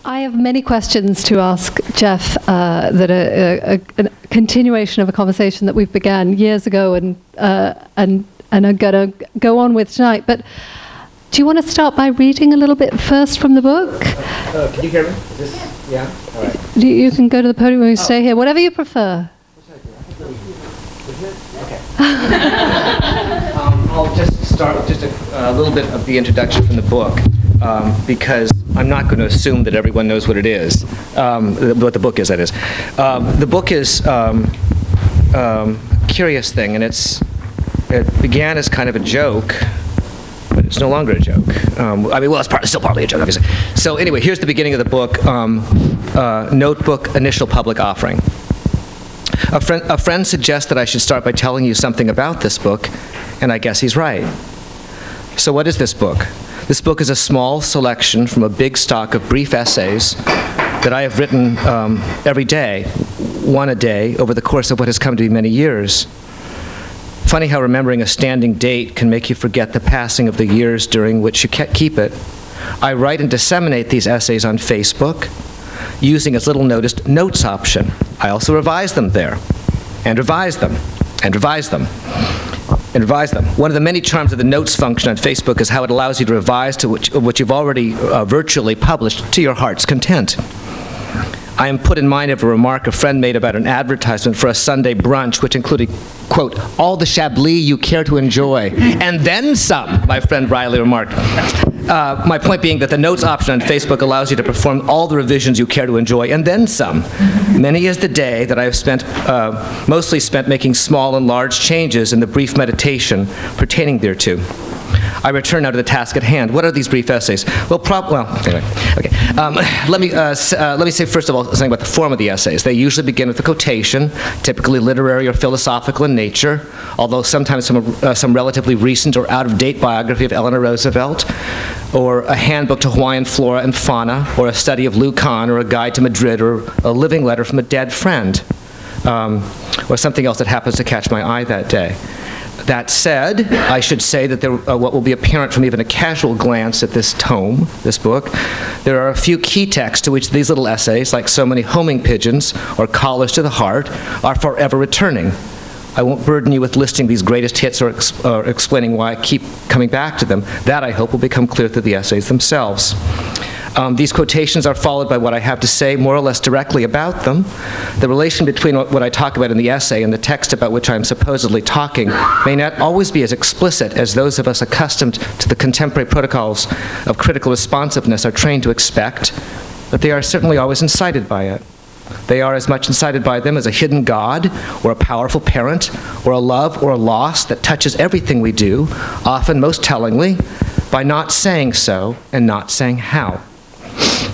I have many questions to ask Jeff that are a continuation of a conversation that we've began years ago and are going to go on with tonight. But do you want to start by reading a little bit first from the book? Can you hear me? Is this, yeah? All right. You can go to the podium or you stay here, whatever you prefer. Okay. I'll just start with just a little bit of the introduction from the book, because I'm not going to assume that everyone knows what it is, what the book is, that is. The book is a curious thing, and it began as kind of a joke, but it's no longer a joke. It's still partly a joke, obviously. So anyway, here's the beginning of the book, Notebook Initial Public Offering. A friend suggests that I should start by telling you something about this book, and I guess he's right. So what is this book? This book is a small selection from a big stock of brief essays that I have written every day, one a day, over the course of what has come to be many years. Funny how remembering a standing date can make you forget the passing of the years during which you keep it. I write and disseminate these essays on Facebook, using its little noticed notes option. I also revise them there, and revise them, and revise them, and revise them. One of the many charms of the notes function on Facebook is how it allows you to revise to what you've already virtually published to your heart's content. I am put in mind of a remark a friend made about an advertisement for a Sunday brunch, which included, quote, all the Chablis you care to enjoy, and then some, my friend Riley remarked. My point being that the notes option on Facebook allows you to perform all the revisions you care to enjoy, and then some. Many is the day that I have mostly spent making small and large changes in the brief meditation pertaining thereto. I return now to the task at hand. What are these brief essays? Anyway, okay. Let me say first of all something about the form of the essays. They usually begin with a quotation, typically literary or philosophical in nature, although sometimes some relatively recent or out-of-date biography of Eleanor Roosevelt, or a handbook to Hawaiian flora and fauna, or a study of Liu Khan, or a guide to Madrid, or a living letter from a dead friend, or something else that happens to catch my eye that day. That said, I should say that what will be apparent from even a casual glance at this tome, this book, there are a few key texts to which these little essays, like so many homing pigeons or callers to the heart, are forever returning. I won't burden you with listing these greatest hits or explaining why I keep coming back to them. That, I hope, will become clear through the essays themselves. These quotations are followed by what I have to say more or less directly about them. The relation between what I talk about in the essay and the text about which I am supposedly talking may not always be as explicit as those of us accustomed to the contemporary protocols of critical responsiveness are trained to expect, but they are certainly always incited by it. They are as much incited by them as a hidden God, or a powerful parent, or a love or a loss that touches everything we do, often most tellingly, by not saying so and not saying how.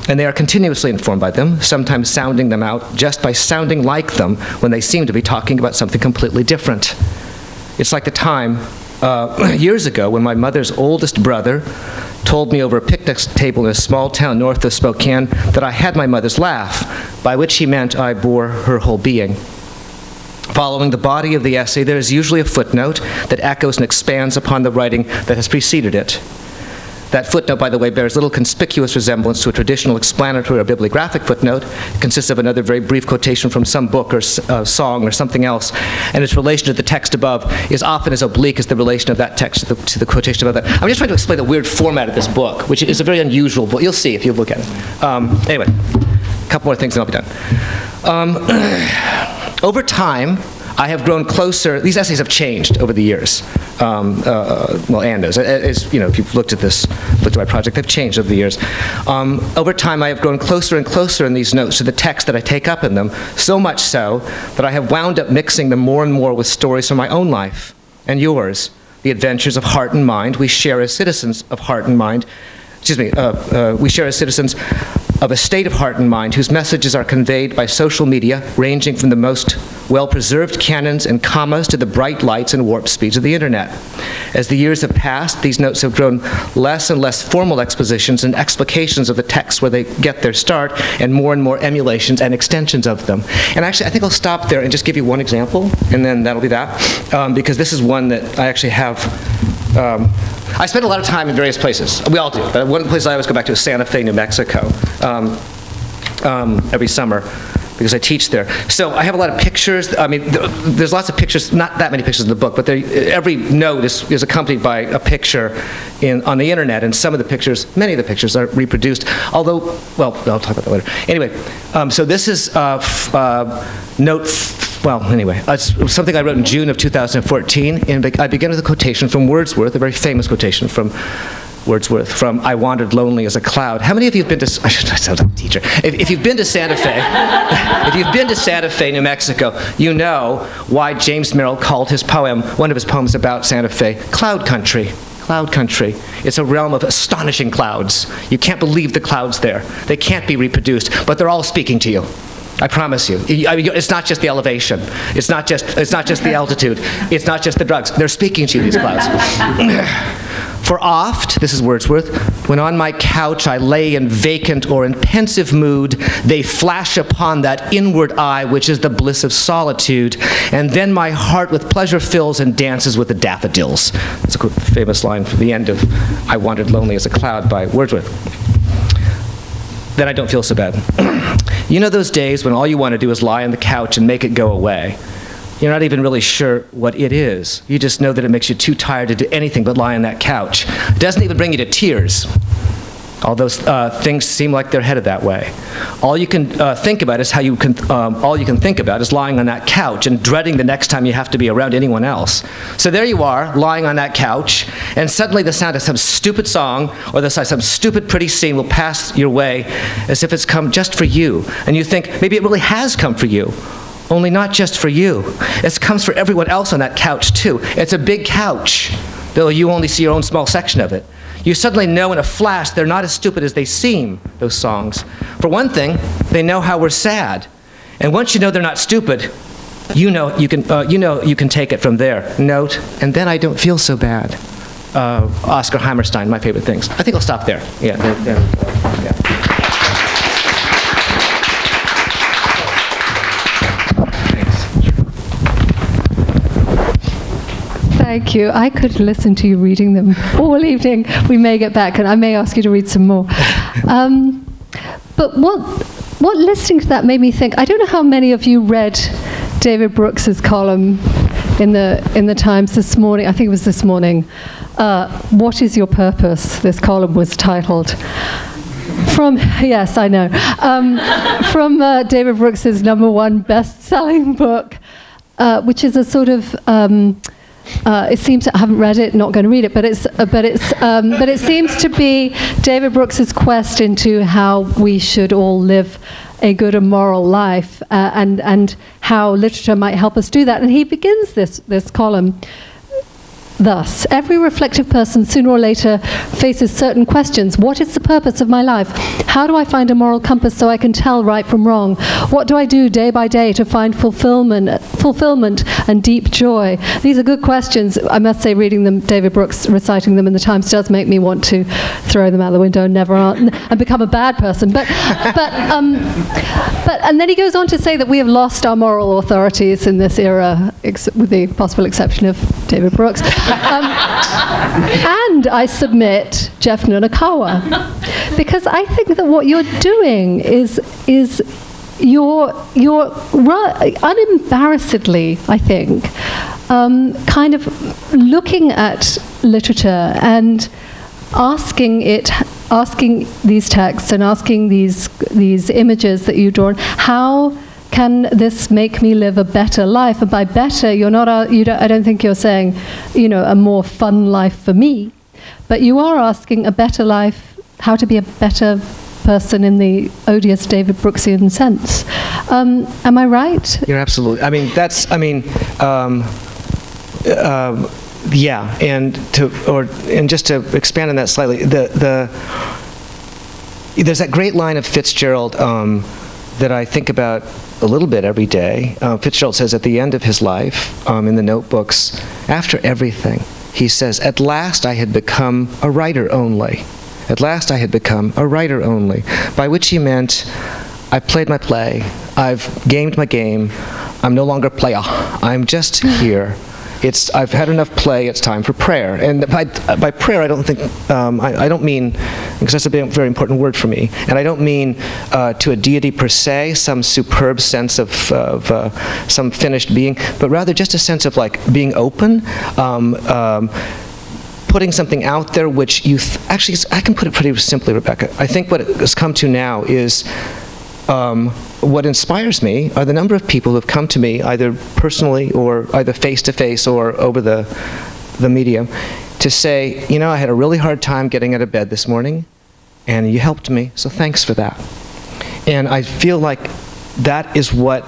And they are continuously informed by them, sometimes sounding them out just by sounding like them when they seem to be talking about something completely different. It's like the time years ago when my mother's oldest brother told me over a picnic table in a small town north of Spokane that I had my mother's laugh, by which he meant I bore her whole being. Following the body of the essay, there is usually a footnote that echoes and expands upon the writing that has preceded it. That footnote, by the way, bears little conspicuous resemblance to a traditional explanatory or bibliographic footnote. It consists of another very brief quotation from some book or song or something else, and its relation to the text above is often as oblique as the relation of that text to the quotation above that. I'm just trying to explain the weird format of this book, which is a very unusual book. You'll see if you look at it. Anyway, a couple more things and I'll be done. Over time, I have grown closer. These essays have changed over the years. As you know, if you've looked at my project, they've changed over the years. Over time, I have grown closer and closer in these notes to the text that I take up in them, so much so that I have wound up mixing them more and more with stories from my own life and yours, the adventures of heart and mind we share as citizens of heart and mind. We share as citizens of a state of heart and mind whose messages are conveyed by social media, ranging from the most well-preserved canons and commas to the bright lights and warp speeds of the internet. As the years have passed, these notes have grown less and less formal expositions and explications of the text where they get their start, and more emulations and extensions of them. And actually, I think I'll stop there and just give you one example, and then that'll be that, because this is one that I actually have. I spend a lot of time in various places. We all do, but one of the places I always go back to is Santa Fe, New Mexico. every summer, because I teach there. So I have a lot of pictures. I mean, there's lots of pictures, not that many pictures in the book, but every note is accompanied by a picture on the internet, and some of the pictures, many of the pictures are reproduced, although, well, I'll talk about that later. Anyway, so this is it's something I wrote in June of 2014, and I begin with a quotation from Wordsworth, a very famous quotation from Wordsworth, from "I wandered lonely as a cloud." How many of you have been to? I should have a teacher. If you've been to Santa Fe, if you've been to Santa Fe, New Mexico, you know why James Merrill called one of his poems about Santa Fe, "Cloud Country." Cloud country. It's a realm of astonishing clouds. You can't believe the clouds there. They can't be reproduced, but they're all speaking to you. I promise you. I mean, it's not just the elevation. It's not just the altitude. It's not just the drugs. They're speaking to you, these clouds. "For oft," this is Wordsworth, "when on my couch I lay in vacant or in pensive mood, they flash upon that inward eye which is the bliss of solitude, and then my heart with pleasure fills and dances with the daffodils." That's a famous line from the end of "I Wandered Lonely as a Cloud" by Wordsworth. Then I don't feel so bad. "You know those days when all you want to do is lie on the couch and make it go away. You're not even really sure what it is. You just know that it makes you too tired to do anything but lie on that couch. It doesn't even bring you to tears. All those things seem like they're headed that way. All you can think about is all you can think about is lying on that couch and dreading the next time you have to be around anyone else. So there you are, lying on that couch, and suddenly the sound of some stupid song or the sight of some stupid pretty scene will pass your way as if it's come just for you. And you think, maybe it really has come for you. Only not just for you. It comes for everyone else on that couch too. It's a big couch, though you only see your own small section of it. You suddenly know in a flash they're not as stupid as they seem, those songs. For one thing, they know how we're sad. And once you know they're not stupid, you know you can take it from there. Note, and then I don't feel so bad. Oscar Hammerstein, my favorite things. I think I'll stop there. Yeah. Thank you. I could listen to you reading them all evening. We may get back, and I may ask you to read some more. But what listening to that made me think, I don't know how many of you read David Brooks's column in the Times this morning. I think it was this morning. "What is your purpose?" This column was titled. Yes, I know. From David Brooks's #1 best-selling book, which is a sort of it seems, I haven't read it, not going to read it, but it seems to be David Brooks's quest into how we should all live a good and moral life, and how literature might help us do that. And he begins this column thus: "Every reflective person sooner or later faces certain questions. What is the purpose of my life? How do I find a moral compass so I can tell right from wrong? What do I do day by day to find fulfillment and deep joy?" These are good questions. I must say, reading them, David Brooks reciting them in the Times, does make me want to throw them out the window and and become a bad person. But and then he goes on to say that we have lost our moral authorities in this era, with the possible exception of David Brooks. And I submit Jeff Nunokawa, because I think that what you're doing is you're unembarrassedly, I think, kind of looking at literature and asking these texts and asking these images that you draw, how can this make me live a better life? And by better, I don't think you're saying, a more fun life for me, but you are asking a better life, how to be a better person in the odious David Brooksian sense. Am I right? You're absolutely. Yeah, and just to expand on that slightly, there's that great line of Fitzgerald that I think about a little bit every day. Fitzgerald says at the end of his life, in the notebooks, after everything, he says, "At last I had become a writer only. At last I had become a writer only," by which he meant, I've played my play, I've gamed my game, I'm no longer player, I'm just here. I've had enough play, it's time for prayer. And by prayer, I don't think, I don't mean, because that's a very important word for me, and I don't mean to a deity per se, some superb sense of some finished being, but rather just a sense of like being open, putting something out there which you, actually, I can put it pretty simply, Rebecca. I think what it has come to now is, what inspires me are the number of people who have come to me, either personally or either face-to-face or over the medium, to say, you know, I had a really hard time getting out of bed this morning, and you helped me, so thanks for that. And I feel like that is what,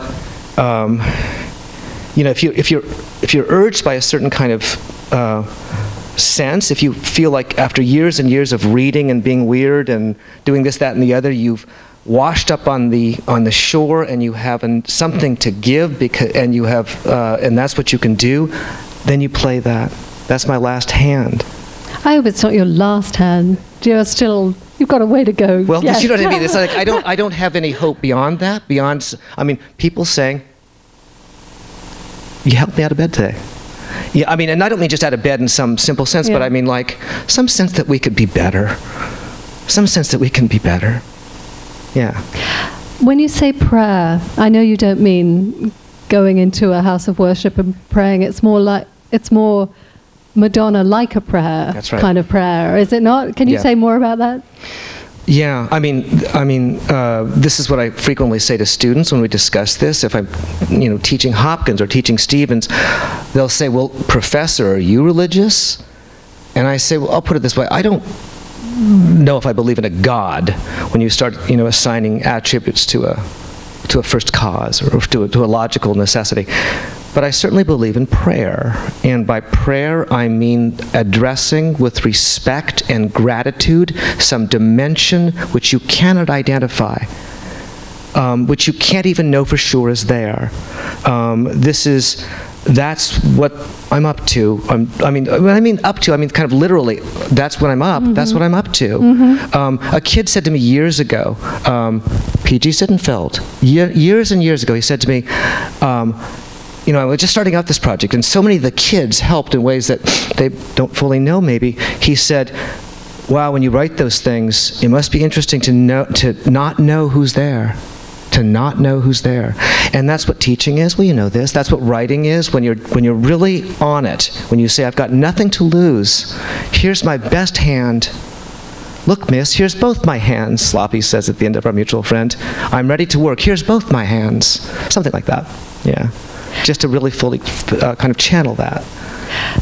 you know, if you're urged by a certain kind of sense, if you feel like after years and years of reading and being weird and doing this, that, and the other, you've washed up on the shore and you have something to give, and you have and that's what you can do, then you play that. That's my last hand. I hope it's not your last hand. You've got a way to go. Well, yes. You know what I mean? It's like I don't have any hope beyond that. I mean, people saying, "You helped me out of bed today." Yeah, I mean, and I don't mean just out of bed in some simple sense, but I mean like some sense that we could be better. Some sense that we can be better. Yeah. When you say prayer, I know you don't mean going into a house of worship and praying. It's more Madonna like a prayer. That's right. Kind of prayer, is it not? Can you say more about that? Yeah, I mean, this is what I frequently say to students when we discuss this. If I'm, you know, teaching Hopkins or teaching Stevens, they'll say, "Well, professor, are you religious?" And I say, "Well, I'll put it this way: I don't know if I believe in a God when you start, you know, assigning attributes to a first cause or to a logical necessity. But I certainly believe in prayer, and by prayer I mean addressing with respect and gratitude some dimension which you cannot identify, which you can't even know for sure is there. That's what I'm up to. I mean, when I mean up to, I mean kind of literally, that's when I'm up, that's what I'm up to. A kid said to me years ago, P.G. Sittenfeld, years and years ago, he said to me, you know, I was just starting out this project, and so many of the kids helped in ways that they don't fully know maybe. He said, wow, when you write those things, it must be interesting to not know who's there. To not know who's there. And that's what teaching is. Well, you know this. That's what writing is. When you're really on it, when you say, I've got nothing to lose, here's my best hand. Look, miss, here's both my hands, Sloppy says at the end of Our Mutual Friend. I'm ready to work. Here's both my hands. Something like that. Yeah. Just to really fully kind of channel that.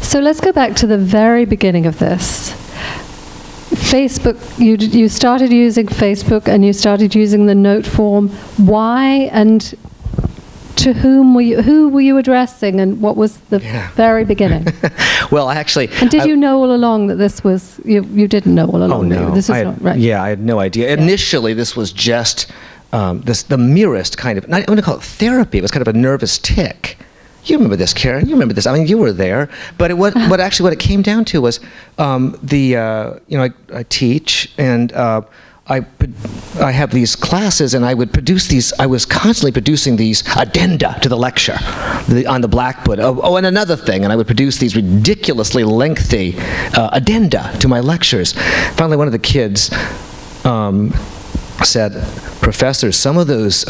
So let's go back to the very beginning of this. Facebook, you started using Facebook and you started using the note form. Why and to whom who were you addressing, and what was the very beginning? Well, actually... And did you know all along that this was... You didn't know all along? Oh, no. This is not right. Yeah, I had no idea. Yeah. Initially, this was just the merest kind of... I want to call it therapy. It was kind of a nervous tick. You remember this, Karen. You remember this. I mean, you were there. But what it came down to was you know, I teach, and I have these classes, and I would produce these. I was constantly producing these addenda to the lecture on the blackboard. Oh, and another thing, and I would produce these ridiculously lengthy addenda to my lectures. Finally, one of the kids said, Professor, some of those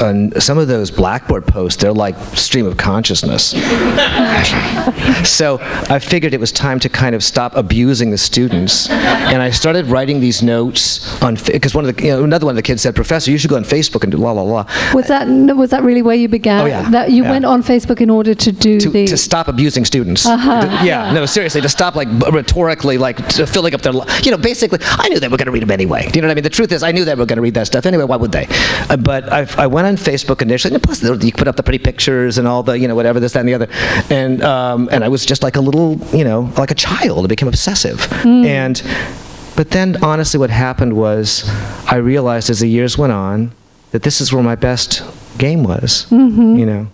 blackboard posts, they're like stream of consciousness. So I figured it was time to kind of stop abusing the students, and I started writing these notes on, because another one of the kids said, Professor, you should go on Facebook and do la la la. Was that really where you began? Oh yeah. That you went on Facebook in order to do to stop abusing students. Yeah, no, seriously, to stop like rhetorically filling up their, you know, basically, I knew they were going to read them anyway. Do you know what I mean? The truth is, I knew they were going to read that stuff anyway. Why would they? But I went on Facebook initially, and plus you put up the pretty pictures and all the, you know, whatever, this, that, and the other, and I was just like a little, you know, like a child. I became obsessive, but then honestly, what happened was I realized as the years went on that this is where my best game was, you know,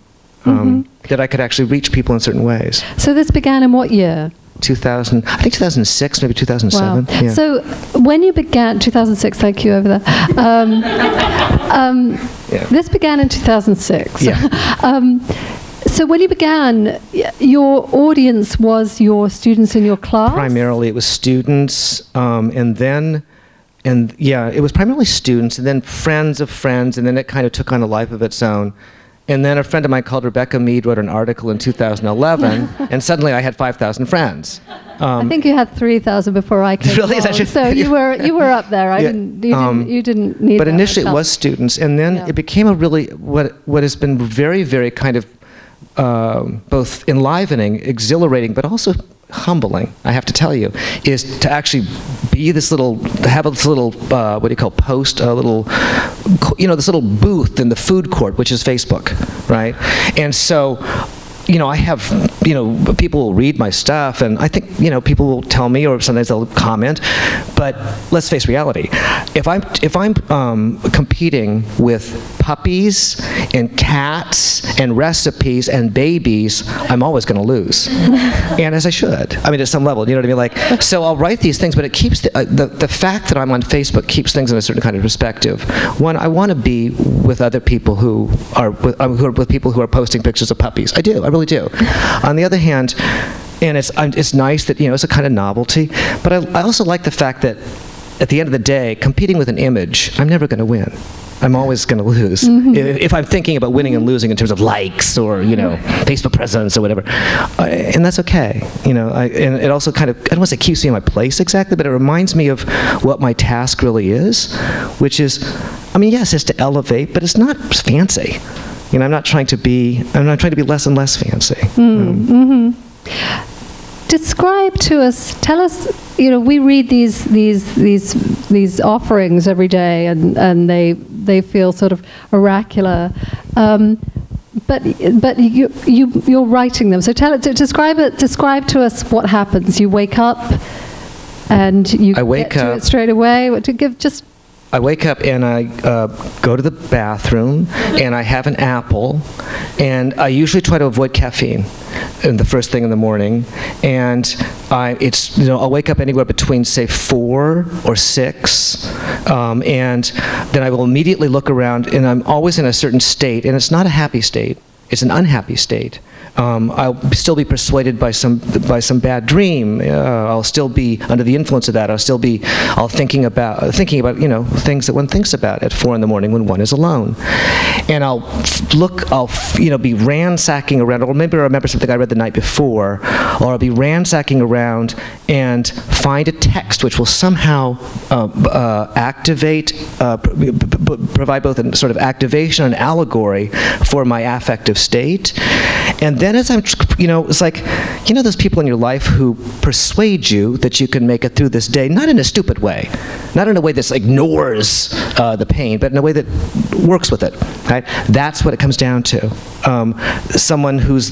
that I could actually reach people in certain ways. So this began in what year? 2000, I think 2006, maybe 2007. Wow. Yeah. So when you began, 2006, thank you over there. This began in 2006. Yeah. So when you began, your audience was your students in your class? Primarily it was students, it was primarily students, and then friends of friends, and then it kind of took on a life of its own. And then a friend of mine called Rebecca Mead wrote an article in 2011, and suddenly I had 5,000 friends. I think you had 3,000 before I came really? along, so you were up there. You didn't need. But that initially much it was students, and then it became a really what has been very, very kind of both enlivening, exhilarating, but also humbling, I have to tell you, is to actually be this little, have this little, what do you call, post, a little, this little booth in the food court, which is Facebook, right? And so, I have, people will read my stuff, and I think, people will tell me, or sometimes they'll comment, but let's face reality. If I'm competing with puppies and cats and recipes and babies, I'm always going to lose. And as I should. I mean, at some level, you know what I mean? So I'll write these things, but it keeps, the fact that I'm on Facebook keeps things in a certain kind of perspective. One, I want to be with other people who are with people who are posting pictures of puppies. I do. I really do. On the other hand, and it's nice that, it's a kind of novelty, but I also like the fact that at the end of the day, competing with an image, I'm never going to win. I'm always going to lose. If I'm thinking about winning and losing in terms of likes or, Facebook presence or whatever. And that's okay. And it also kind of, I don't want to say keeps me in my place exactly, but it reminds me of what my task really is, which is, yes, it's to elevate, but it's not fancy. I'm not trying to be less and less fancy. Describe to us, tell us, we read these offerings every day, and they feel sort of oracular, but you're writing them. So describe to us what happens. You wake up, and you get to it straight away. I wake up and I go to the bathroom and I have an apple, and I usually try to avoid caffeine in the first thing in the morning, and I'll wake up anywhere between, say, 4 or 6, and then I will immediately look around, and I'm always in a certain state, and it's not a happy state, it's an unhappy state. I'll still be persuaded by some bad dream. I'll still be under the influence of that. I'll thinking about things that one thinks about at 4 in the morning when one is alone, and I'll be ransacking around, or maybe I remember something I read the night before, or I'll be ransacking around and find a text which will somehow activate, provide both a sort of activation and allegory for my affective state. And then as I'm, it's like, those people in your life who persuade you that you can make it through this day, not in a stupid way, not in a way that ignores the pain, but in a way that works with it, right? That's what it comes down to. Someone who's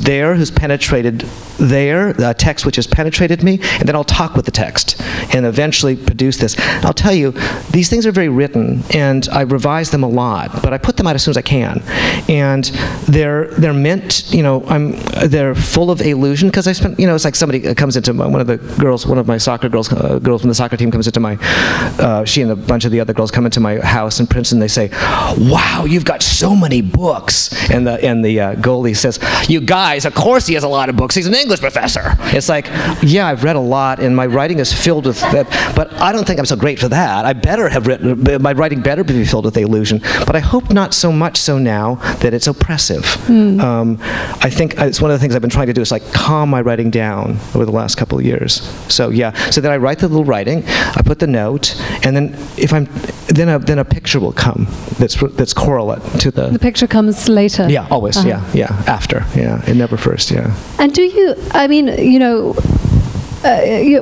penetrated a text which has penetrated me, and then I'll talk with the text and eventually produce this. I'll tell you, these things are very written, and I revise them a lot, but I put them out as soon as I can. And they're meant, they're full of illusion, because I spent, it's like somebody comes into one of my soccer girls from the soccer team comes into my, she and a bunch of the other girls come into my house in Princeton. They say, "Wow, you've got so many books." And the goalie says, "You guys, of course he has a lot of books. He's an English professor." It's like, yeah, I've read a lot, and my writing is filled with that, but I don't think I'm so great for that. I better have written, my writing better be filled with illusion, but I hope not so much so now that it's oppressive. I think it's one of the things I've been trying to do is calm my writing down over the last couple of years. So then I write the little writing, I put the note, and then then a picture will come that's correlate to the picture comes later. Yeah, always. After. It never first. And do you?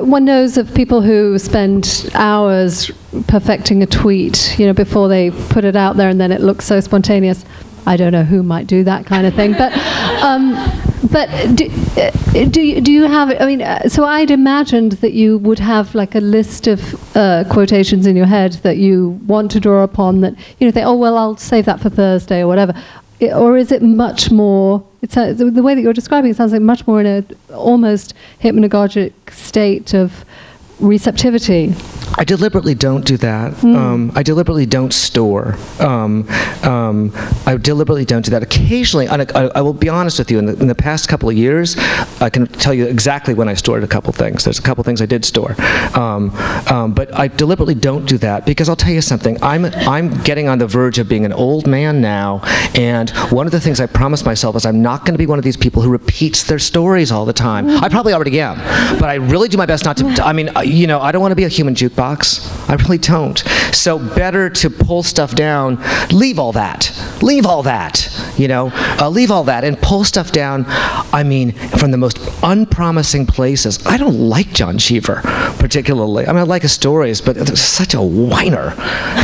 One knows of people who spend hours perfecting a tweet, before they put it out there, and then it looks so spontaneous. I don't know who might do that kind of thing, but do you have? So I'd imagined that you would have a list of quotations in your head that you want to draw upon. That think, oh well, I'll save that for Thursday or whatever. Or is it much more? The way that you're describing it sounds like much more in a almost hypnagogic state of receptivity. I deliberately don't do that. I deliberately don't store. I deliberately don't do that. Occasionally, I will be honest with you, in the past couple of years, I can tell you exactly when I stored a couple things. There's a couple things I did store. But I deliberately don't do that because I'll tell you something. I'm getting on the verge of being an old man now, and one of the things I promised myself is I'm not going to be one of these people who repeats their stories all the time. I probably already am, but I really do my best not to. I mean, you know, I don't want to be a human jukebox. I really don't. So better to pull stuff down, leave all that. Leave all that, you know, leave all that and pull stuff down, I mean, from the most unpromising places. I don't like John Cheever, particularly. I mean, I like his stories, but it's such a whiner,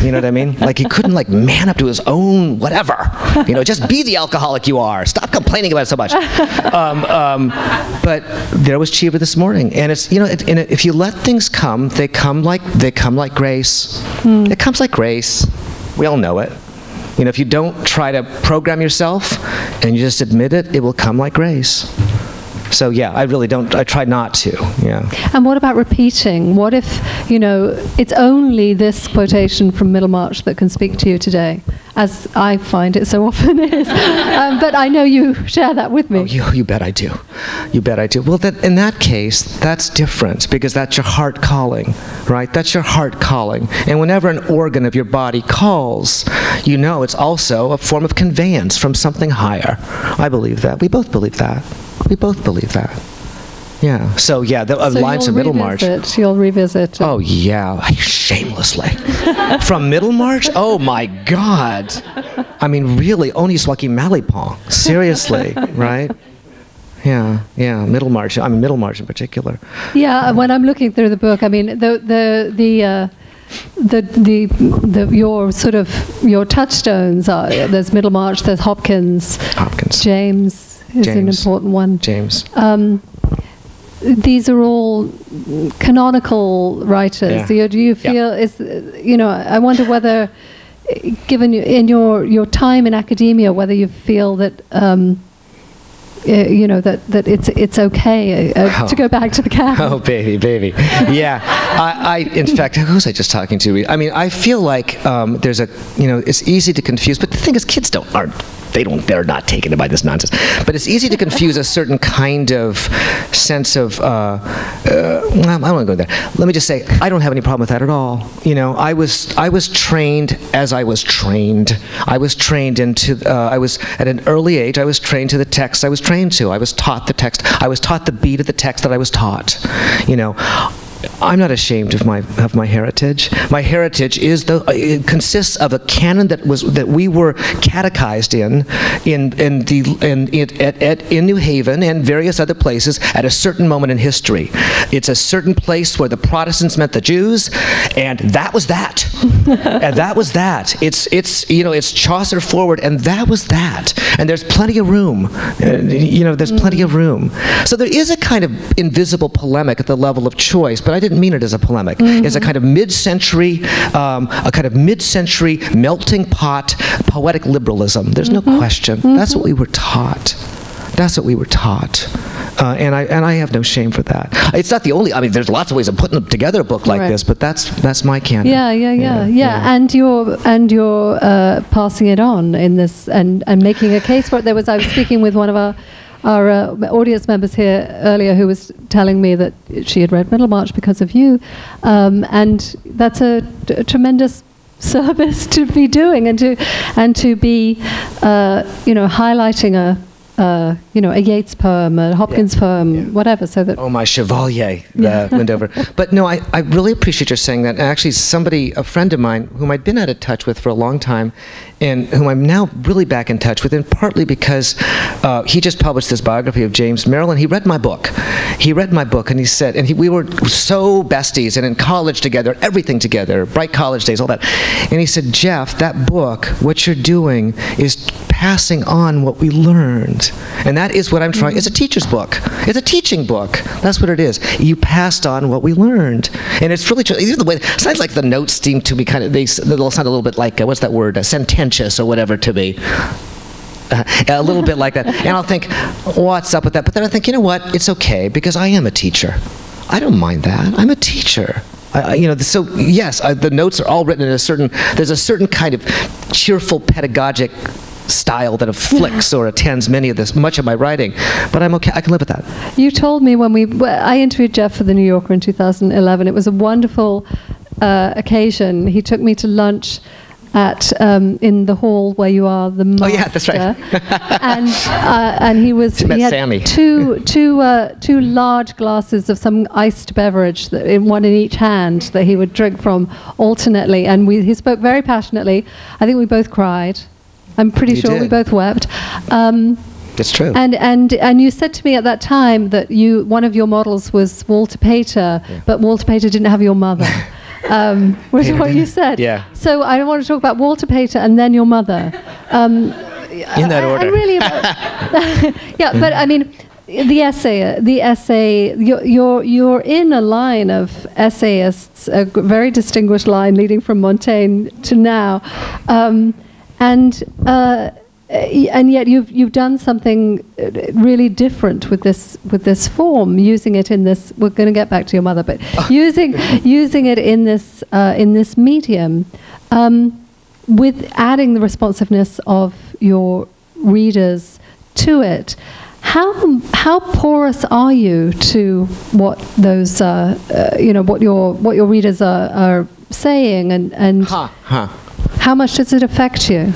you know what I mean? Like, he couldn't, like, man up to his own whatever. You know, just be the alcoholic you are. Stop complaining about it so much. But there was Cheever this morning, and it's, you know, if you let things come, they come like grace. It comes like grace. We all know it. You know, if you don't try to program yourself and you just admit it, it will come like grace. So yeah, I really don't, I try not to, yeah. And what about repeating? What if, you know, it's only this quotation from Middlemarch that can speak to you today, as I find it so often is. But I know you share that with me. Oh, you bet I do. You bet I do. Well, in that case, that's different, because that's your heart calling, right? That's your heart calling. And whenever an organ of your body calls, you know it's also a form of conveyance from something higher. I believe that. We both believe that. We both believe that. Yeah. So yeah, the lines of Middlemarch. You'll revisit. Oh yeah, shamelessly. From Middlemarch? Oh my God. I mean, really, only Swaki Malipong. Seriously, right? Yeah, yeah, Middlemarch. I mean, Middlemarch in particular. Yeah, when I'm looking through the book, I mean, your touchstones are, there's Middlemarch, there's Hopkins. James is an important one. James. These are all canonical writers. Yeah. Do you feel, I wonder whether, given in your time in academia, whether you feel that, that it's okay to go back to the camp. Oh, baby. Yeah. In fact, who was I just talking to? I mean, I feel like there's it's easy to confuse, but the thing is, kids they're not taken by this nonsense. But it's easy to confuse a certain kind of sense of, I don't want to go there. Let me just say, I don't have any problem with that at all. You know, I was trained as I was trained. I was trained at an early age, I was trained to the text I was trained to. I was taught the text. I was taught the beat of the text that I was taught. You know, I'm not ashamed of my heritage. My heritage it consists of a canon that we were catechized in New Haven and various other places at a certain moment in history. It's a certain place where the Protestants met the Jews, and that was that. And that was that. It's Chaucer forward, and that was that. And there's plenty of room. There's plenty of room. So there is a kind of invisible polemic at the level of choice. But I didn't mean it as a polemic. It's a kind of mid-century, melting pot poetic liberalism. There's no question. That's what we were taught. That's what we were taught. And I have no shame for that. It's not the only. I mean, there's lots of ways of putting together a book like this, but that's my canon. Yeah. And you're passing it on in this and making a case for it. I was speaking with one of our audience members here earlier who was telling me that she had read Middlemarch because of you, and that's a tremendous service to be doing, and to be highlighting a Yeats poem, a Hopkins poem, whatever, so that... Oh, my Chevalier, Windover. But no, I really appreciate your saying that. And actually, a friend of mine, whom I'd been out of touch with for a long time, and whom I'm now really back in touch with, and partly because he just published this biography of James Merrill, and he read my book. And he said, we were so besties, and in college together, everything together, bright college days, all that. And he said, Jeff, that book, what you're doing is passing on what we learned. And that is what I'm trying. It's a teacher's book. It's a teaching book. That's what it is. You passed on what we learned. And it's really true. Even the way, it sounds like the notes seem to be kind of, they'll sound a little bit like, what's that word, sententious or whatever to me. A little bit like that. And I'll think, what's up with that? But then I think, you know what? It's okay, because I am a teacher. I don't mind that. I'm a teacher. So yes, the notes are all written in there's a certain kind of cheerful pedagogic style that afflicts or attends much of my writing, but I'm okay. I can live with that. You told me when I interviewed Jeff for The New Yorker in 2011. It was a wonderful occasion. He took me to lunch at in the hall where you are the master. Oh yeah, that's right. and he had Sammy. two large glasses of some iced beverage, one in each hand, that he would drink from alternately. And he spoke very passionately. I think we both cried. I'm pretty sure we both wept. That's true. And you said to me at that time that one of your models was Walter Pater, but Walter Pater didn't have your mother. Was what you said. Yeah. So I want to talk about Walter Pater and then your mother. In that order. And really, yeah. But I mean, the essay. You're in a line of essayists, a very distinguished line leading from Montaigne to now, and yet you've done something really different with this form, using it in this. We're going to get back to your mother, but using it in this medium, with adding the responsiveness of your readers to it. How porous are you to what those what your readers are saying, and how much does it affect you?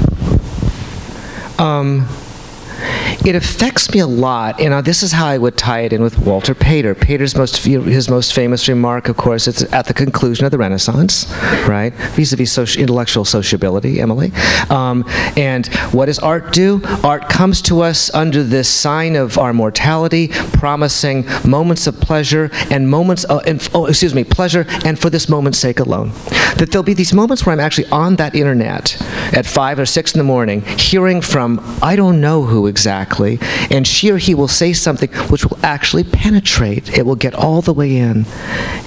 It affects me a lot, and this is how I would tie it in with Walter Pater. Pater's his most famous remark, of course, it's at the conclusion of the Renaissance, right? Vis-a-vis intellectual sociability, Emily. And what does art do? Art comes to us under this sign of our mortality, promising moments of pleasure and pleasure, and for this moment's sake alone. That there'll be these moments where I'm actually on that internet at 5 or 6 in the morning, hearing from I don't know who exactly, and she or he will say something which will actually penetrate. It will get all the way in,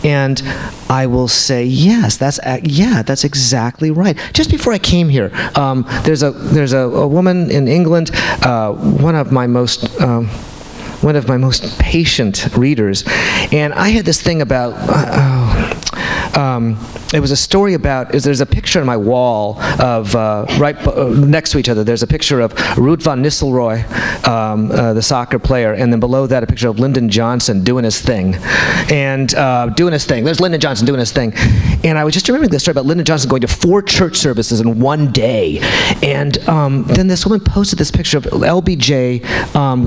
and I will say, yes, that's exactly right. Just before I came here, there's a woman in England, one of my most patient readers, and I had this thing about. It was a story about, there's a picture on my wall of, next to each other, there's a picture of Ruud van Nistelrooy, the soccer player, and then below that a picture of Lyndon Johnson doing his thing. And there's Lyndon Johnson doing his thing. And I was just remembering this story about Lyndon Johnson going to 4 church services in one day. And then this woman posted this picture of LBJ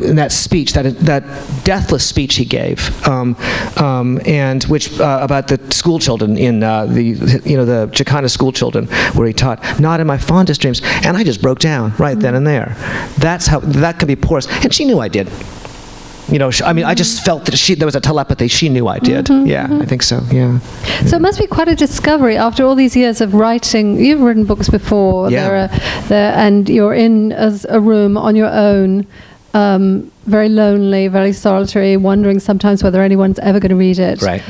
in that speech, that deathless speech he gave, and which about the school children in the Chicana school children, where he taught, not in my fondest dreams, and I just broke down right then and there. That's how that can be porous, and she knew I did. I just felt that there was a telepathy. She knew I did. I think so. Yeah. So it must be quite a discovery after all these years of writing. You've written books before. Yeah. And you're in a room on your own. Very lonely, very solitary, wondering sometimes whether anyone's ever going to read it. Right.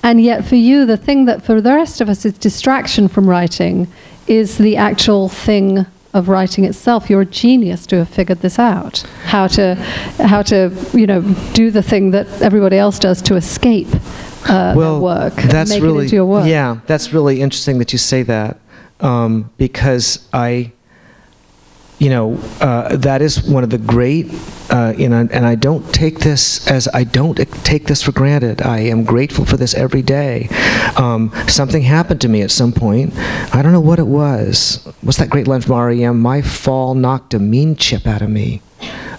And yet for you, the thing that for the rest of us is distraction from writing is the actual thing of writing itself. You're a genius to have figured this out. How to do the thing that everybody else does to escape their work. That's make really, it into your work. Yeah, that's really interesting that you say that, because that is one of the great, and I don't take this for granted. I am grateful for this every day. Something happened to me at some point. I don't know what it was. What's that great line from R.E.M.? My fall knocked a mean chip out of me.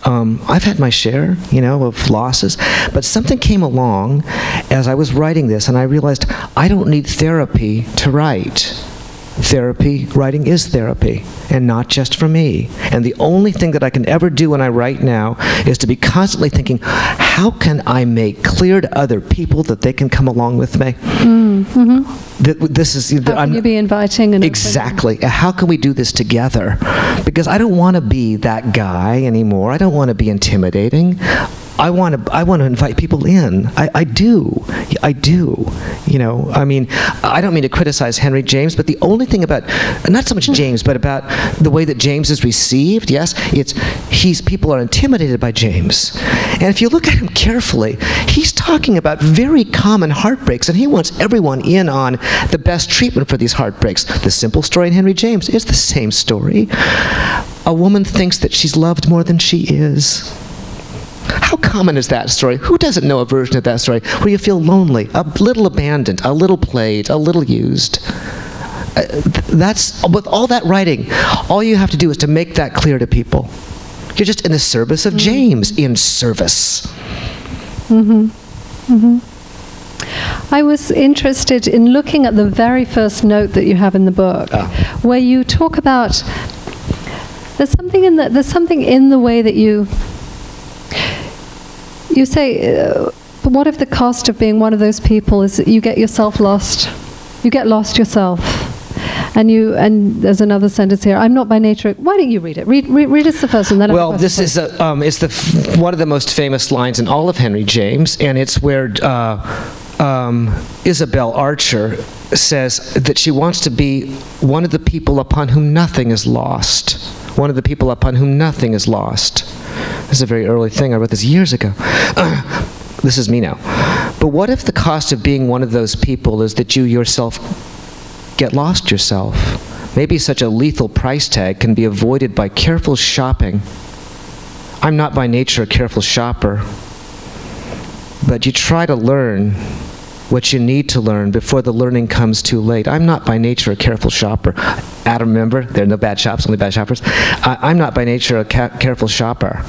I've had my share, of losses, but something came along as I was writing this, and I realized I don't need therapy to write. Writing is therapy, and not just for me. And the only thing that I can ever do when I write now is to be constantly thinking, how can I make clear to other people that they can come along with me? This is. How can you be inviting and exactly. How can we do this together? Because I don't want to be that guy anymore. I don't want to be intimidating. I want to invite people in. I do. You know, I mean, I don't mean to criticize Henry James, but the only thing about, not so much James, but about the way that James is received, yes, people are intimidated by James. And if you look at him carefully, he's talking about very common heartbreaks, and he wants everyone in on the best treatment for these heartbreaks. The simple story in Henry James is the same story. A woman thinks that she's loved more than she is. How common is that story? Who doesn't know a version of that story where you feel lonely, a little abandoned, a little played, a little used? That's, with all that writing, all you have to do is to make that clear to people. You're just in the service of James, in service. I was interested in looking at the very first note that you have in the book, where you talk about, there's something in the way that you say, but what if the cost of being one of those people is that you get yourself lost? You get lost yourself. And there's another sentence here. I'm not by nature. Why don't you read it? Read us the first one. Then well, this is one of the most famous lines in all of Henry James, and it's where Isabel Archer says that she wants to be one of the people upon whom nothing is lost. One of the people upon whom nothing is lost. This is a very early thing. I wrote this years ago. This is me now. But what if the cost of being one of those people is that you yourself get lost yourself? Maybe such a lethal price tag can be avoided by careful shopping. I'm not by nature a careful shopper, but you try to learn what you need to learn before the learning comes too late. I'm not by nature a careful shopper. Adam, remember, there are no bad shops, only bad shoppers. I'm not by nature a careful shopper,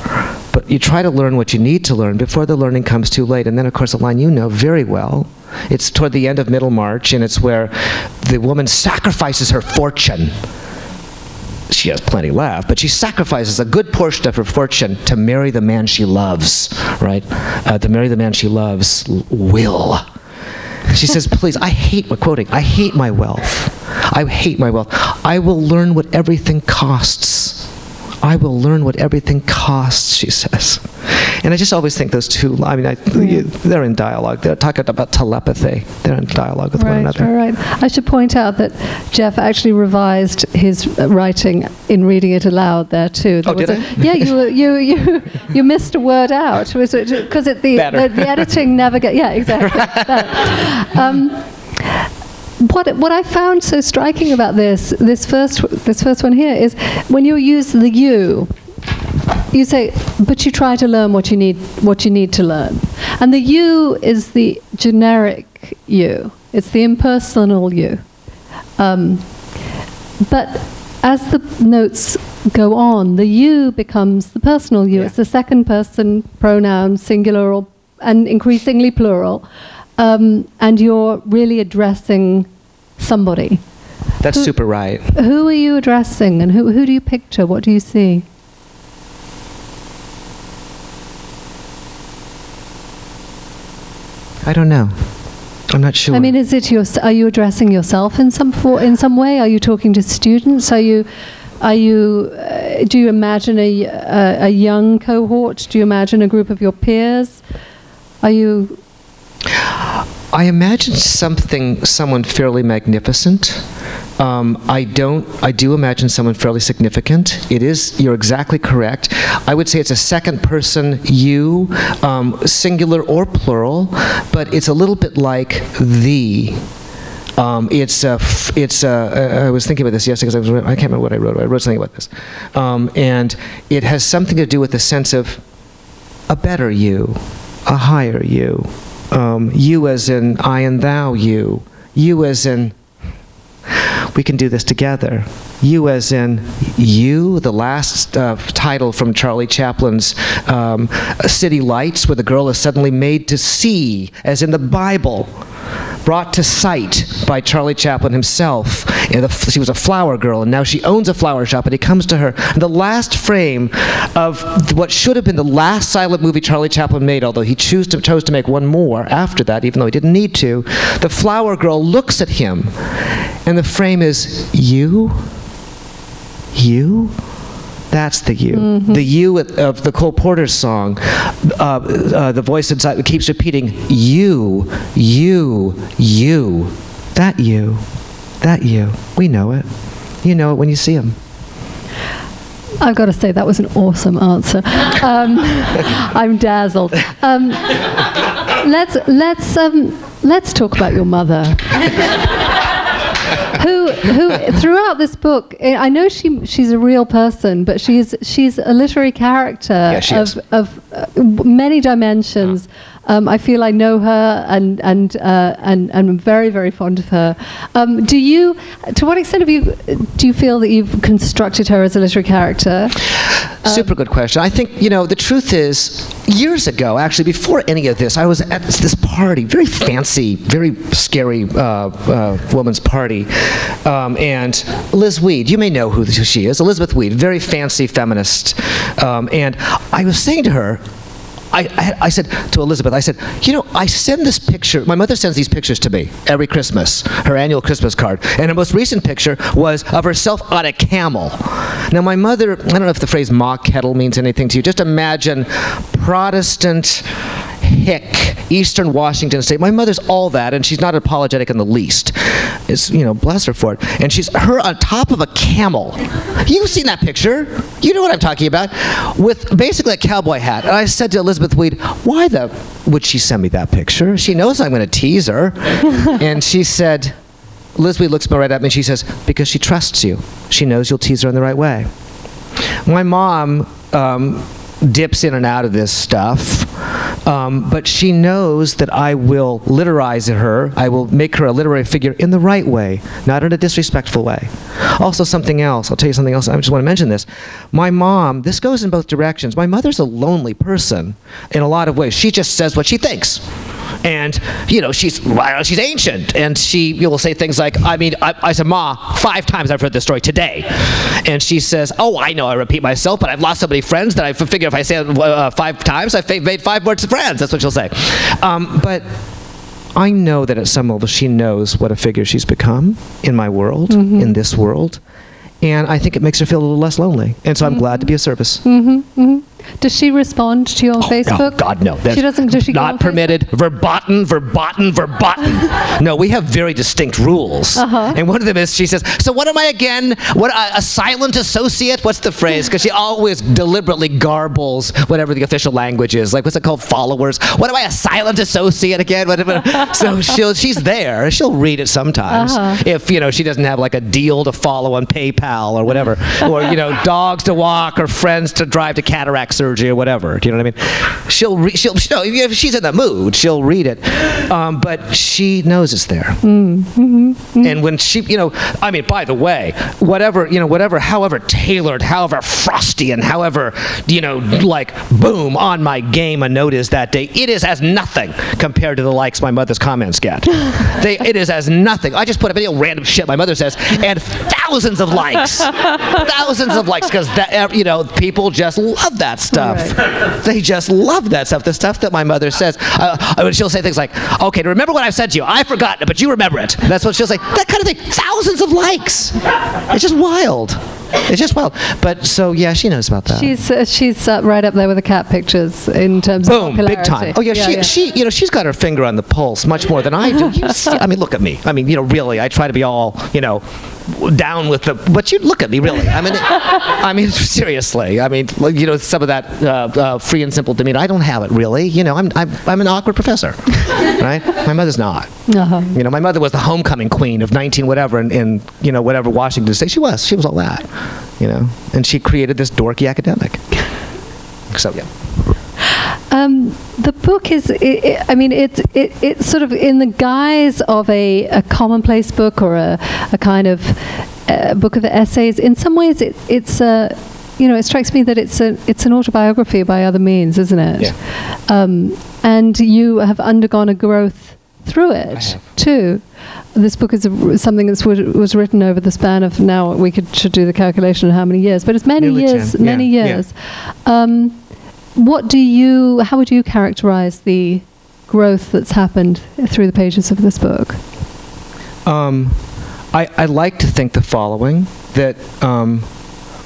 but you try to learn what you need to learn before the learning comes too late. And then, of course, a line you know very well. It's toward the end of Middlemarch, and it's where the woman sacrifices her fortune. She has plenty left, but she sacrifices a good portion of her fortune to marry the man she loves, right? To marry the man she loves, Will. She says, please, I hate my wealth. I hate my wealth. I will learn what everything costs. I will learn what everything costs, she says. And I just always think those two, I mean, they're in dialogue. They're talking about telepathy. They're in dialogue with one another. Right. I should point out that Jeff actually revised his writing in reading it aloud there too. Did I? Yeah, you missed a word out. Was it because the editing never get? Yeah, exactly. What I found so striking about this first one here is when you use the you say, but you try to learn what you need to learn, and the you is the generic you. It's the impersonal you. But as the notes go on, the you becomes the personal you. Yeah. It's the second person pronoun, singular and increasingly plural, and you're really addressing somebody. That's super right. Who are you addressing, and who do you picture? What do you see? I don't know. I'm not sure. I mean, are you addressing yourself in some way? Are you talking to students? Do you imagine a young cohort? Do you imagine a group of your peers? I imagine someone fairly magnificent. I do imagine someone fairly significant. You're exactly correct. I would say it's a second person you, singular or plural, but it's a little bit like the. I was thinking about this yesterday because I can't remember what I wrote. I wrote something about this. And it has something to do with the sense of a better you, a higher you. You as in I and thou you. You as in we can do this together. You as in you, the last title from Charlie Chaplin's City Lights, where the girl is suddenly made to see, as in the Bible, brought to sight by Charlie Chaplin himself. She was a flower girl, and now she owns a flower shop, and he comes to her. And the last frame of what should have been the last silent movie Charlie Chaplin made, although he chose to make one more after that, even though he didn't need to, the flower girl looks at him, and the frame is, you? You? That's the you. The you of the Cole Porter song, the voice inside keeps repeating, you. That you. That you. We know it. You know it when you see him. I've got to say, that was an awesome answer. I'm dazzled. Let's talk about your mother. who throughout this book, I know she's a real person, but she's a literary character of many dimensions. I feel I know her, and I'm very, very fond of her. To what extent do you feel that you've constructed her as a literary character? Super good question. I think, the truth is, years ago, actually, before any of this, I was at this party, very fancy, very scary woman's party, and Liz Weed, you may know who she is, Elizabeth Weed, very fancy feminist, and I was saying to her, I said to Elizabeth, I said, I send this picture, my mother sends these pictures to me every Christmas, her annual Christmas card, and her most recent picture was of herself on a camel. Now my mother, I don't know if the phrase ma kettle means anything to you, just imagine Protestant, hick, Eastern Washington State. My mother's all that, and she's not apologetic in the least. It's, bless her for it. And she's her on top of a camel. You've seen that picture. You know what I'm talking about. With basically a cowboy hat. And I said to Elizabeth Weed, why would she send me that picture? She knows I'm going to tease her. And she said, Liz Weed looks right at me and she says, because she trusts you. She knows you'll tease her in the right way. My mom dips in and out of this stuff, but she knows that I will litterize her. I will make her a literary figure in the right way, not in a disrespectful way. Also, something else. I'll tell you something else. I just want to mention this. My mom, this goes in both directions. My mother's a lonely person in a lot of ways. She just says what she thinks. And, she's ancient. And she will say things like, I said, Ma, 5 times I've heard this story today. And she says, oh, I know I repeat myself, but I've lost so many friends that I figure if I say it 5 times, I've made 5 more friends. That's what she'll say. But I know that at some level she knows what a figure she's become in my world, in this world. And I think it makes her feel a little less lonely. And so I'm glad to be of service. Does she respond to you on Facebook? No, God, no. She doesn't. Does she not permitted. Verboten. No, we have very distinct rules. And one of them is she says, so what am I again? What, a silent associate? What's the phrase? Because she always deliberately garbles whatever the official language is. Like, what's it called? Followers. What am I, a silent associate again? Whatever. So she's there. She'll read it sometimes. If, she doesn't have like a deal to follow on PayPal or whatever. Or, dogs to walk or friends to drive to cataract surgery or whatever. Do you know what I mean? She'll if she's in the mood, she'll read it. But she knows it's there. And when she, by the way, whatever, however tailored, however frosty, and however, boom, on my game a note is that day, it is as nothing compared to the likes my mother's comments get. It is as nothing. I just put up any random shit my mother says, and thousands of likes. Thousands of likes, because people just love that stuff. Right. They just love that stuff. The stuff that my mother says. She'll say things like, okay, remember what I've said to you. I've forgotten it, but you remember it. That's what she'll say. That kind of thing. Thousands of likes. It's just wild. It's just wild. But so, yeah, she knows about that. She's right up there with the cat pictures in terms of popularity. Big time. Oh, yeah, she's got her finger on the pulse much more than I do. Look at me. Really, I try to be all, down with the, but you look at me, really. Seriously. Some of that free and simple demeanor, I don't have it, really. I'm an awkward professor, right? My mother's not. My mother was the homecoming queen of 19 whatever in whatever Washington State. She was all that, and she created this dorky academic. So, yeah. The book is, it's sort of in the guise of a commonplace book or a kind of book of essays. In some ways, it strikes me that it's an autobiography by other means, isn't it? Yeah. And you have undergone a growth through it too. This book is something that was written over the span of, now we should do the calculation of how many years, but it's many years. Yeah. How would you characterize the growth that's happened through the pages of this book? I like to think the following, that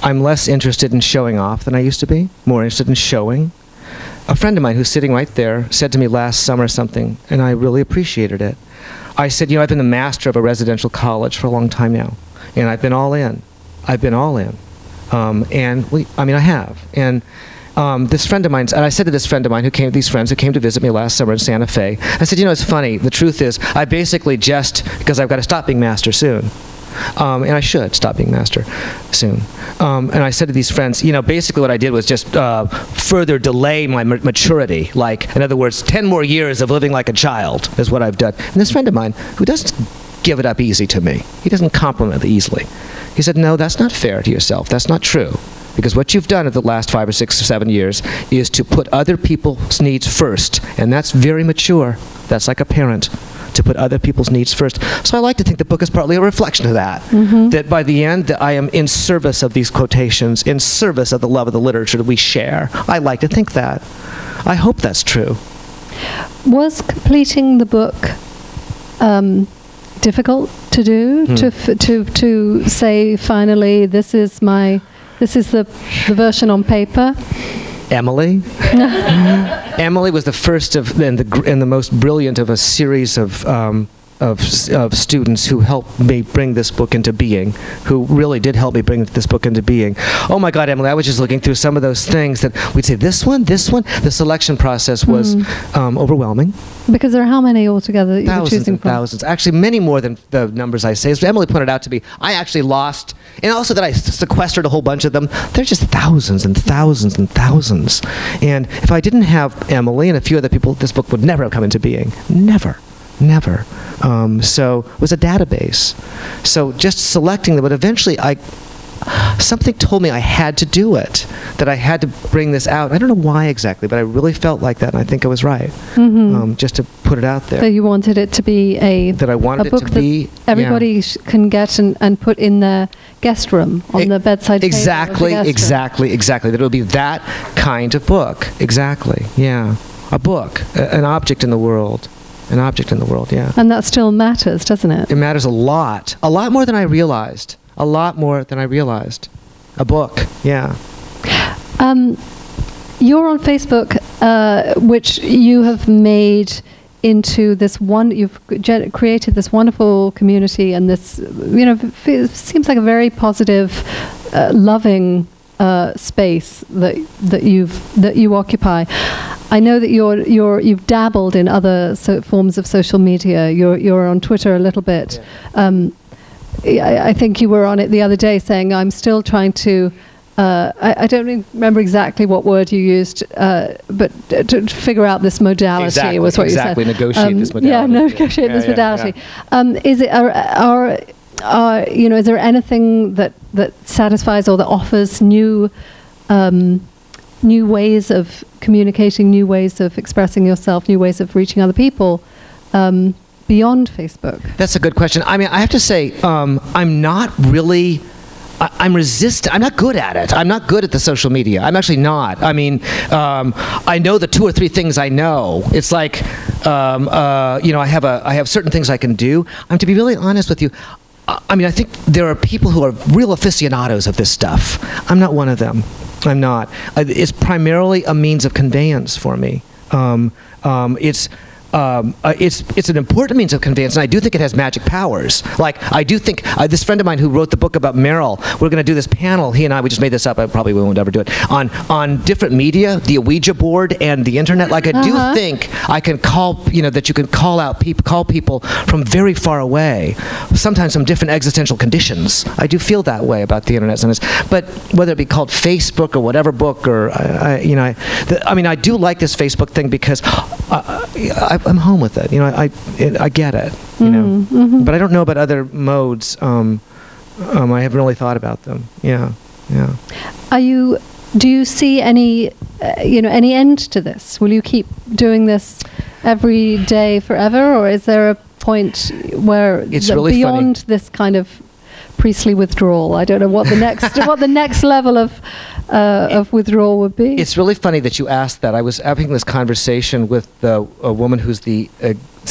I'm less interested in showing off than I used to be, more interested in showing. A friend of mine who's sitting right there said to me last summer something, and I really appreciated it. I said, I've been the master of a residential college for a long time now, and I've been all in. I've been all in. I have. And this friend of mine, and I said to this friend of mine these friends who came to visit me last summer in Santa Fe, I said, it's funny, the truth is, I basically because I've got to stop being master soon. And I should stop being master soon. And I said to these friends, basically what I did was just further delay my maturity. Like, in other words, 10 more years of living like a child is what I've done. And this friend of mine, who doesn't give it up easy to me, he doesn't compliment it easily, he said, no, that's not fair to yourself. That's not true. Because what you've done in the last 5 or 6 or 7 years is to put other people's needs first. And that's very mature. That's like a parent, to put other people's needs first. So I like to think the book is partly a reflection of that. That by the end, that I am in service of these quotations, in service of the love of the literature that we share. I like to think that. I hope that's true. Was completing the book difficult to do? To say, finally, this is the version on paper? Emily. Emily was the first and the most brilliant of a series of students who helped me bring this book into being, who really did help me bring this book into being. Oh my God, Emily, I was just looking through some of those things that we'd say, this one. The selection process was overwhelming. Because there are how many altogether that you were choosing from? Thousands. Actually, many more than the numbers I say. As Emily pointed out to me, I actually lost, and also that I sequestered a whole bunch of them. There's just thousands and thousands and thousands. And if I didn't have Emily and a few other people, this book would never have come into being. Never. So it was a database. So just selecting them, but eventually something told me I had to do it, that I had to bring this out. I don't know why exactly, but I really felt like that, and I think I was right, just to put it out there. So you wanted it to be a book that everybody can get and put in their guest room on the bedside table. Exactly. That it would be that kind of book. Exactly, yeah. A book, an object in the world. An object in the world, yeah. And that still matters, doesn't it? It matters a lot more than I realized. A lot more than I realized. A book, yeah. You're on Facebook, which you have made into this you've created this wonderful community, and this, seems like a very positive, loving space that you occupy. I know that you've dabbled in other forms of social media. You're on Twitter a little bit. Yeah. I think you were on it the other day saying, I'm still trying to, I don't remember exactly what word you used, but to figure out this modality was what you said. Negotiate this modality. Yeah, negotiate this modality. Is there anything that satisfies or that offers new ways of communicating, new ways of expressing yourself, new ways of reaching other people beyond Facebook? That's a good question. I mean, I have to say, I'm not really... I'm resistant. I'm not good at it. I'm not good at the social media. I'm actually not. I mean, I know the 2 or 3 things I know. It's like, I have certain things I can do. To be really honest with you, I mean, I think there are people who are real aficionados of this stuff. I'm not one of them. I'm not. It's primarily a means of conveyance for me. It's an important means of conveyance, and I do think it has magic powers. Like, I do think, this friend of mine who wrote the book about Meryl, we're going to do this panel, he and I, we just made this up, I probably won't ever do it, on different media, the Ouija board and the internet. Like, I do think I can that you can call people from very far away, sometimes from different existential conditions. I do feel that way about the internet sometimes. But whether it be called Facebook or whatever book, or, I do like this Facebook thing because I'm home with it. I get it. But I don't know about other modes. I haven't really thought about them. Yeah. Do you see any end to this? Will you keep doing this every day forever, or is there a point where it's really beyond funny. This kind of priestly withdrawal? I don't know what the next level of withdrawal would be. It's really funny that you asked that. I was having this conversation with a woman who's the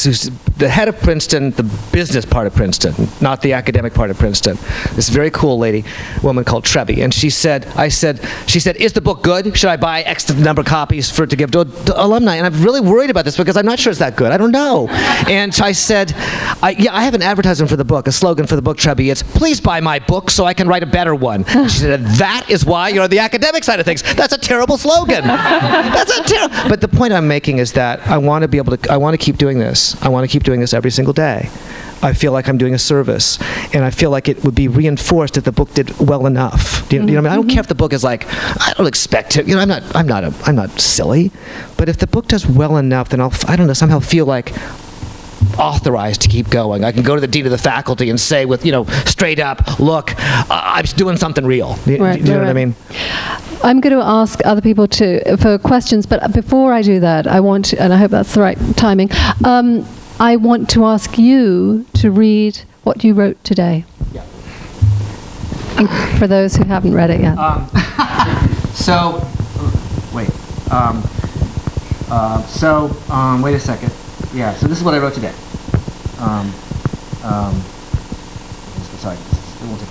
who's the head of Princeton, the business part of Princeton, not the academic part of Princeton. This very cool woman called Trevi, and she said, is the book good? Should I buy X number of copies to give to alumni? And I'm really worried about this because I'm not sure it's that good. I don't know. And I said, I have an advertisement for the book, a slogan for the book, Trevi. It's, please buy my book so I can write a better one. And she said, that is why you're on the academic side of things. That's a terrible slogan. But the point I'm making is that I want to keep doing this. I want to keep doing this every single day. I feel like I'm doing a service, and I feel like it would be reinforced if the book did well enough. Do you know what I mean? I don't care if the book is like, I don't expect to. You know, I'm not silly, but if the book does well enough, then I don't know, somehow feel like authorized to keep going. I can go to the dean of the faculty and say, with straight up, look, I'm doing something real. Do you know what I mean? I'm going to ask other people for questions, but before I do that, I want to, and I hope that's the right timing, I want to ask you to read what you wrote today. Yeah. For those who haven't read it yet. Wait a second. Yeah, so this is what I wrote today. Sorry, it won't take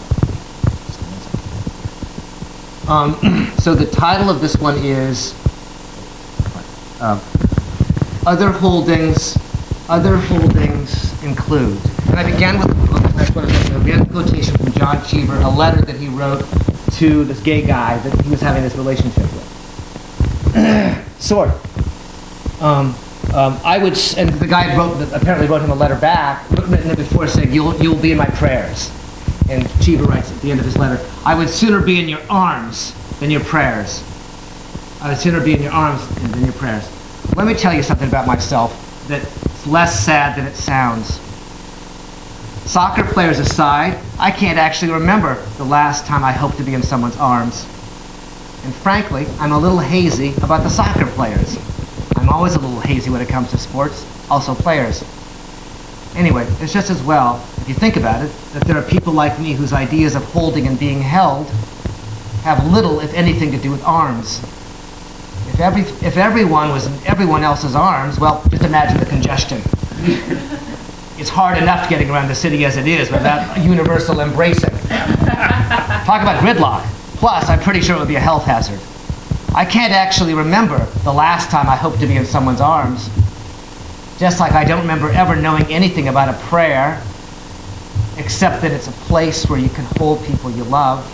long. So the title of this one is Other Holdings Include. And I began with a quotation from John Cheever, a letter that he wrote to this gay guy that he was having this relationship with. Sort of. And the guy apparently wrote him a letter back, written it before, saying, you'll be in my prayers. And Cheever writes at the end of his letter, I would sooner be in your arms than your prayers. I would sooner be in your arms than your prayers. Let me tell you something about myself that's less sad than it sounds. Soccer players aside, I can't actually remember the last time I hoped to be in someone's arms. And frankly, I'm a little hazy about the soccer players. I'm always a little hazy when it comes to sports, also players. Anyway, it's just as well, if you think about it, that there are people like me whose ideas of holding and being held have little, if anything, to do with arms. If everyone was in everyone else's arms, well, just imagine the congestion. It's hard enough getting around the city as it is without universal embracing. Talk about gridlock. Plus, I'm pretty sure it would be a health hazard. I can't actually remember the last time I hoped to be in someone's arms. Just like I don't remember ever knowing anything about a prayer, except that it's a place where you can hold people you love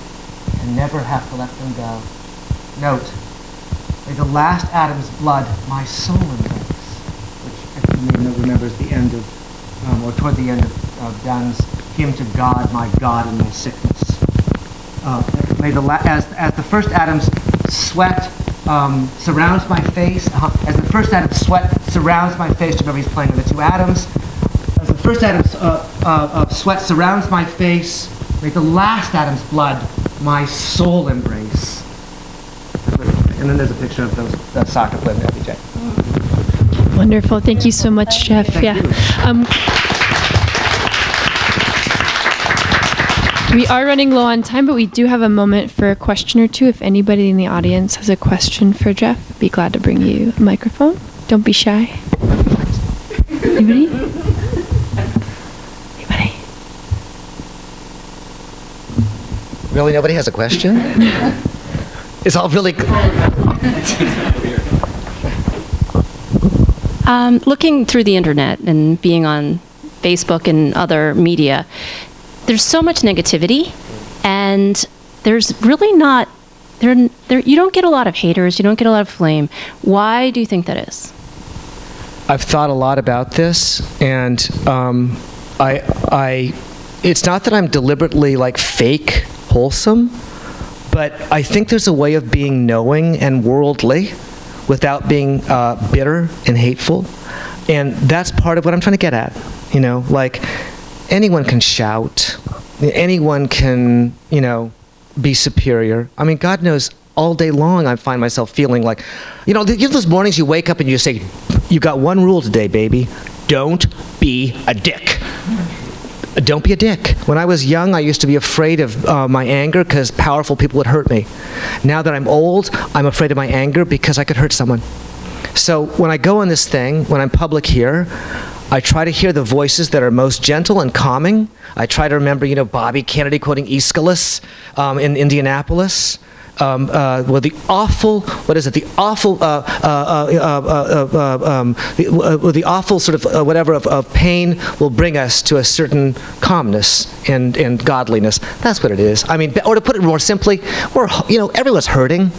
and never have to let them go. Note, may the last atom's blood my soul embrace, which, if you may remember, is the end of, or toward the end of Donne's hymn to God, my God in my sickness. May as the first atom's sweat surrounds my face, as the first atom's sweat surrounds my face, remember he's playing with the two atoms, as the first atom's of sweat surrounds my face, may the last atom's blood my soul embrace. And then there's a picture of that soccer player in the LBJ. Wonderful. Thank you so much, Jeff. We are running low on time, but we do have a moment for a question or two. If anybody in the audience has a question for Jeff, I'd be glad to bring you a microphone. Don't be shy. Anybody? Anybody? Really, nobody has a question? It's all really... Looking through the internet and being on Facebook and other media, there's so much negativity, and there's really not, you don't get a lot of haters, you don't get a lot of flame. Why do you think that is? I've thought a lot about this, and it's not that I'm deliberately like fake wholesome, but I think there's a way of being knowing and worldly without being bitter and hateful, and that's part of what I'm trying to get at. You know, like, anyone can shout, anyone can, be superior. I mean, God knows, all day long I find myself feeling like, those mornings you wake up and you say, you got one rule today, baby, don't be a dick. Don't be a dick. When I was young, I used to be afraid of my anger because powerful people would hurt me. Now that I'm old, I'm afraid of my anger because I could hurt someone. So when I go on this thing, when I'm public here, I try to hear the voices that are most gentle and calming. I try to remember, Bobby Kennedy quoting Aeschylus in Indianapolis. Well, the awful, what is it? The awful, the awful sort of whatever of pain will bring us to a certain calmness and godliness. That's what it is. I mean, or to put it more simply, everyone's hurting.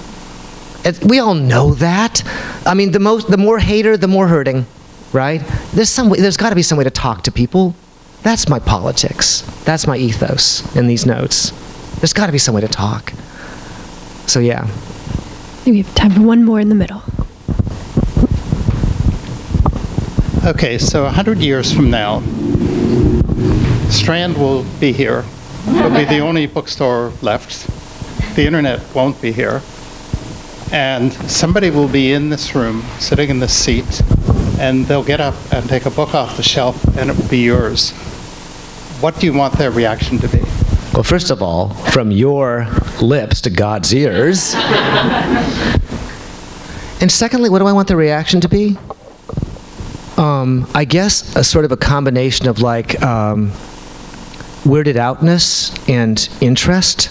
We all know that. I mean, the more hater, the more hurting, right? There's got to be some way to talk to people. That's my politics. That's my ethos in these notes. There's got to be some way to talk. So yeah. I think we have time for one more in the middle. Okay, so 100 years from now, Strand will be here. It'll be the only bookstore left. The internet won't be here. And somebody will be in this room, sitting in this seat, and they'll get up and take a book off the shelf, and it will be yours. What do you want their reaction to be? Well, first of all, from your lips to God's ears. And secondly, what do I want the reaction to be? I guess a sort of a combination of like weirded outness and interest.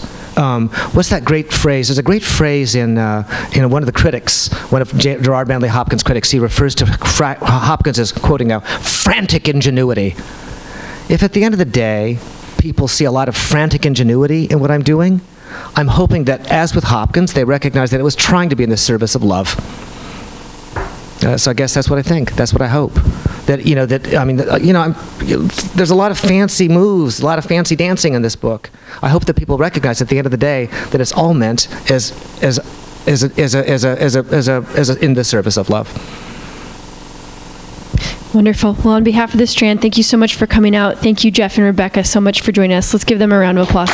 What's that great phrase? There's a great phrase in one of the critics, one of Gerard Manley Hopkins' critics. He refers to Hopkins as, quoting now, frantic ingenuity. If at the end of the day, people see a lot of frantic ingenuity in what I'm doing, I'm hoping that, as with Hopkins, they recognize that it was trying to be in the service of love. So I guess that's what I think. That's what I hope. There's a lot of fancy moves, a lot of fancy dancing in this book. I hope that people recognize at the end of the day that it's all meant as in the service of love. Wonderful. Well, on behalf of the Strand, thank you so much for coming out. Thank you, Jeff and Rebecca, so much for joining us. Let's give them a round of applause.